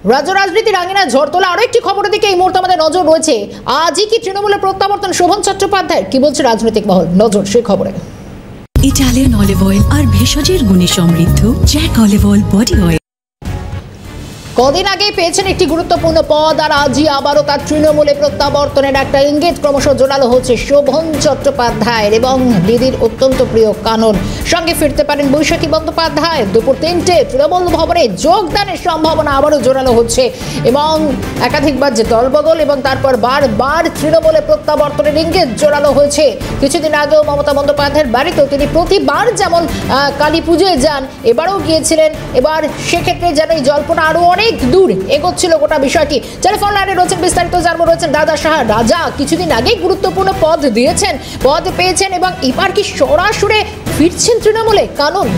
রাজ্য রাজনীতি রাঙিনা ঝড় তোলা আরো একটি খবরের দিকে এই মুহূর্তে আমাদের নজর রয়েছে। আজই কি তৃণমূলের প্রত্যাবর্তন শোভন চট্টোপাধ্যায়, কি বলছে রাজনৈতিক মহল, নজর সেই খবরে। ইটালিয়ান অলিভ অয়েল আর ভেষজের গুণে সমৃদ্ধ Jack olive oil body oil. কদিন আগে পেয়েছেন একটি গুরুত্বপূর্ণ পদ, আর আজই আবারও তার তৃণমূলে প্রত্যাবর্তনের একটা ইঙ্গিত ক্রমশ জোরালো হচ্ছে শোভন চট্টোপাধ্যায়ের এবং দিদির অত্যন্ত প্রিয় কানন। সঙ্গে ফিরতে পারেন বৈশাখী বন্দ্যোপাধ্যায়। দুপুর 3টে তৃণমূল ভবনে যোগদানের সম্ভাবনা আবারও জোরালো হচ্ছে এবং একাধিকবার যে দলবদল এবং তারপর বারবার তৃণমূলে প্রত্যাবর্তনের ইঙ্গিত জোরালো হয়েছে। কিছুদিন আগেও মমতা বন্দ্যোপাধ্যায়ের বাড়িতেও তিনি প্রতিবার যেমন কালী পুজোয় যান, এবারও গিয়েছিলেন। এবার সেক্ষেত্রে যেন এই জল্পনা আরো অনেক দূর এগোচ্ছিল গোটা বিষয়টি। টেলিফোন লাইনে রয়েছেন বিস্তারিত জানবো, রয়েছেন রাজা সাহা। রাজা, কিছুদিন আগেই গুরুত্বপূর্ণ পদ দিয়েছেন, পদ পেয়েছেন এবং এবার কি সরাসরি ফিরছেন তৃণমূলে কানন?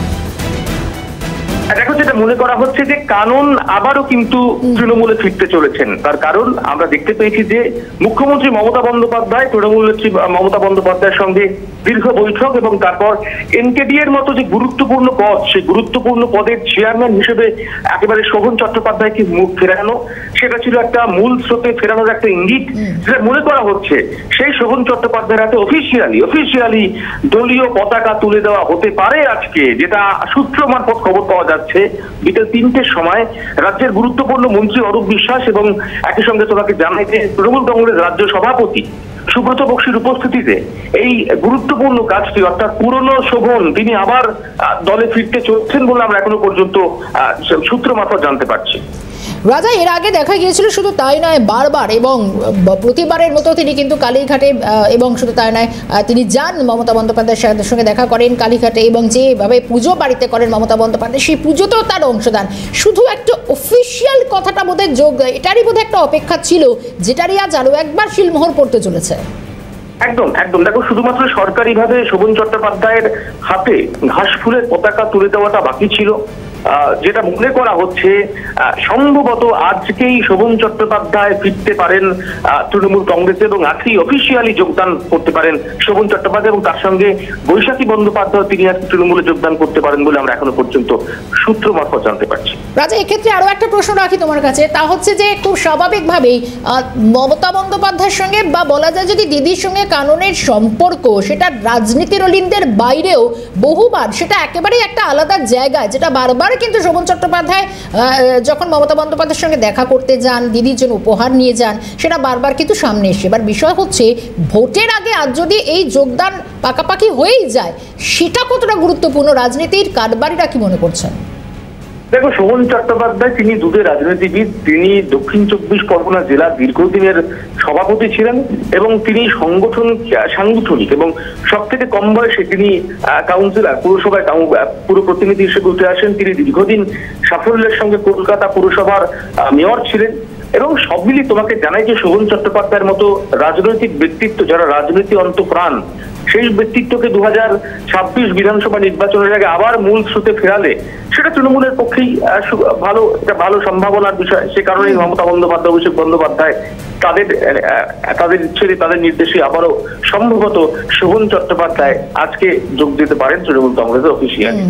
দেখো, যেটা মনে করা হচ্ছে যে কানন আবারও কিন্তু তৃণমূলে ফিরতে চলেছেন। তার কারণ আমরা দেখতে পেয়েছি যে মুখ্যমন্ত্রী মমতা বন্দ্যোপাধ্যায় তৃণমূল নেত্রী মমতা বন্দ্যোপাধ্যায়ের সঙ্গে দীর্ঘ বৈঠক এবং তারপর এনকেডি এর মতো যে গুরুত্বপূর্ণ পদ, সেই গুরুত্বপূর্ণ পদের চেয়ারম্যান হিসেবে একেবারে শোভন চট্টোপাধ্যায়কে মুখ ফেরানো, সেটা ছিল একটা মূল স্রোতে ফেরানোর একটা ইঙ্গিত। যেটা মনে করা হচ্ছে সেই শোভন চট্টোপাধ্যায়ের হাতে অফিসিয়ালি দলীয় পতাকা তুলে দেওয়া হতে পারে আজকে, যেটা সূত্র মারফত খবর পাওয়া যাচ্ছে। বিকেল 3টের সময় রাজ্যের গুরুত্বপূর্ণ মন্ত্রী অরূপ বিশ্বাস এবং একই সঙ্গে তোমাকে জানাই যে তৃণমূল কংগ্রেস রাজ্য সভাপতি সুব্রত বক্সির উপস্থিতিতে এই গুরুত্বপূর্ণ কাজটি, অর্থাৎ পুরনো শোভন তিনি আবার দলে ফিরতে চলছেন বলে আমরা এখনো পর্যন্ত সূত্র মারফত জানতে পারছি। রাজা, এর আগে দেখা গিয়েছিল, শুধু তাই নয় বারবার এবং প্রতিবারের মতো তিনি কিন্তু কালীঘাটে, এবং শুধু তাই নয় তিনি যান মমতা বন্দ্যোপাধ্যায়ের সঙ্গে দেখা করেন কালীঘাটে, এবং যেভাবে পুজো বাড়িতে করেন মমতা বন্দ্যোপাধ্যায়, সেই পুজোতেও তার অংশদান। শুধু একটা অফিসিয়াল কথাটা বোধহয় যোগ, এটারই বোধহয় একটা অপেক্ষা ছিল, যেটারই আজ আরও একবার শিলমোহর পড়তে চলেছে। একদম। দেখো, শুধুমাত্র সরকারিভাবে শোভন চট্টোপাধ্যায়ের হাতে ঘাস ফুলের পতাকা তুলে দেওয়াটা বাকি ছিল। যেটা মনে করা হচ্ছে সম্ভবত আজকেই শোভন চট্টোপাধ্যায় ফিরতে পারেন তৃণমূল কংগ্রেসে এবং আজকেই অফিসিয়ালি যোগদান করতে পারেন শোভন চট্টোপাধ্যায়, এবং তার সঙ্গে বৈশাখী বন্দ্যোপাধ্যায় তিনি আজকে তৃণমূলে যোগদান করতে পারেন বলে আমরা এখনো পর্যন্ত সূত্র মারফত জানতে পারছি। রাজা, এক্ষেত্রে আরো একটা প্রশ্ন রাখি তোমার কাছে, তা হচ্ছে যে খুব স্বাভাবিকভাবেই মমতা বন্দ্যোপাধ্যায়ের সঙ্গে, বা বলা যায় যদি দিদির সঙ্গে কাননের সম্পর্ক, সেটা রাজনীতির অলিন্দের বাইরেও বহুবার সেটা একেবারেই একটা আলাদা জায়গায়, যেটা বারবার কিন্তু শোভন চট্টোপাধ্যায় যখন মমতা বন্দ্যোপাধ্যায়ের সঙ্গে দেখা করতে যান, দিদির জন্য উপহার নিয়ে যান, সেটা বারবার কিন্তু সামনে এসে। এবার বিষয় হচ্ছে ভোটের আগে আজ যদি এই যোগদান পাকাপাকি হয়েই যায়, সেটা কতটা গুরুত্বপূর্ণ, রাজনীতির কারবারিরা কি মনে করছেন? দেখো, শোভন চট্টোপাধ্যায় তিনি দুধের রাজনীতিবিদ। তিনি দক্ষিণ 24 পরগনা জেলার দীর্ঘদিনের সভাপতি ছিলেন এবং তিনি সাংগঠনিক এবং সব থেকে কম বয়সে তিনি কাউন্সিলর, পুরসভায় পুরো প্রতিনিধি হিসেবে উঠে আসেন। তিনি দীর্ঘদিন সাফল্যের সঙ্গে কলকাতা পুরসভার মেয়র ছিলেন এবং সব মিলিয়ে তোমাকে জানাই যে শোভন চট্টোপাধ্যায়ের মতো রাজনৈতিক ব্যক্তিত্ব, যারা রাজনীতি অন্তঃপ্রাণ, সেই ব্যক্তিত্বকে 2026 বিধানসভা নির্বাচনের আগে আবার মূল স্রোতে ফেরালে সেটা তৃণমূলের পক্ষেই ভালো সম্ভাবনার বিষয়। সে কারণেই মমতা বন্দ্যোপাধ্যায়, অভিষেক বন্দ্যোপাধ্যায় তাদের ছেড়ে তাদের নির্দেশে আবারও সম্ভবত শোভন চট্টোপাধ্যায় আজকে যোগ দিতে পারেন তৃণমূল কংগ্রেসের অফিসিয়ালি।